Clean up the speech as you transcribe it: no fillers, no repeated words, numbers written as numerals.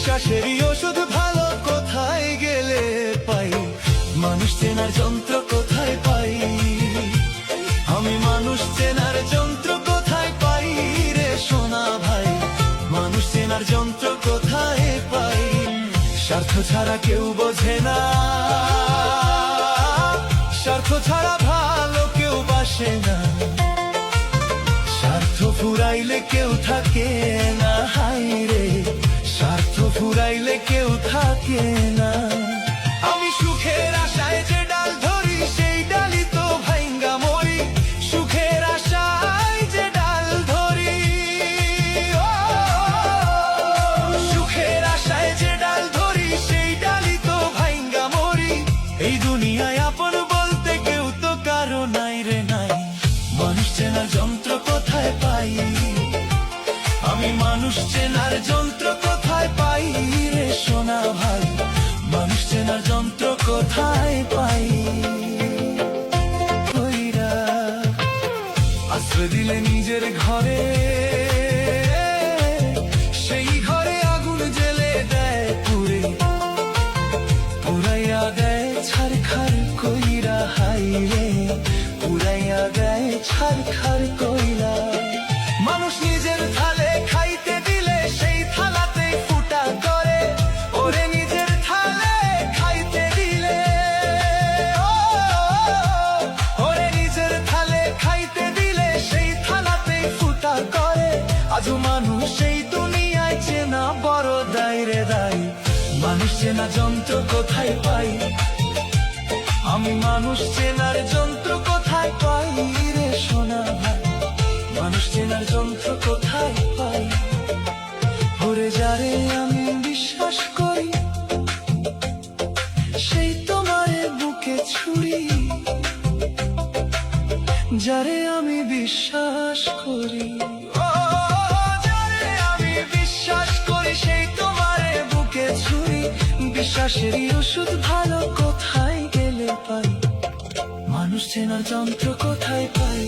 বিশ্বাসেরই ওষুধ ভালো কোথায় গেলে পাই, মানুষ চেনার যন্ত্র কোথায় পাই, আমি মানুষ চেনার যন্ত্র কোথায় পাই রে সোনা ভাই, মানুষ চেনার যন্ত্র কোথায় পাই। স্বার্থ ছাড়া কেউ বোঝে না, স্বার্থ ছাড়া ভালো কেউ বাসে না, স্বার্থ ফুরাইলে কেউ থাকে না, হাই রে স্বার্থ ফুরাইলে কেউ থাকে না। আমি সুখের আশায় যে ডাল ধরি সেই ডালই তো ভাইঙ্গা মরি, সুখের আশায় যে ডাল ধরি, সুখের আশায় যে ডাল ধরি সেই ডালই তো ভাইঙ্গা মরি। এই দুনিয়ায় আপন বলতে কেউ তো কারো নাই রে নাই, মানুষ চেনার যন্ত্র কোথায় পাই, আমি মানুষ চেনার যন্ত্র কোথায় পাই রে সোনা ভাই, মানুষ চেনার যন্ত্র কোথায় পাই। কইরা আশ্রয় দিলে নিজের ঘরে, সেই ঘরে আগুন জ্বেলে দেয় পুরে, পুরাইয়া দেয় ছারখার কইরা, হাই রে পুরাইয়া দেয় ছারখার কইরা। মানুষ নিজের থালে খাইতে দিলে সেই থালাতে ফুটা করে, ওরে নিজের থালে খাইতে দিলে, ওরে নিজের থালে খাইতে দিলে সেই থালাতে ফুটা করে। আজও মানুষ এই দুনিয়ায় চেনা বড় দায় রে দায়, মানুষ চেনা যন্ত্র কোথায় পাই, আমি মানুষ চেনার যন্ত্র কোথায় পাই রে সোনা ভাই, মানুষ চেনার যন্ত্র কোথায় পাই। ওরে যারে আমি বিশ্বাস করি সেই তোমারে বুকে ছুরি, যারে আমি বিশ্বাস করি, ও যারে আমি বিশ্বাস করি সেই তোমারে বুকে ছুরি। বিশ্বাসেরই ওষুধ ভালো কোথায় গেলে পাই, মানুষ চেনার যন্ত্র কোথায় পাই।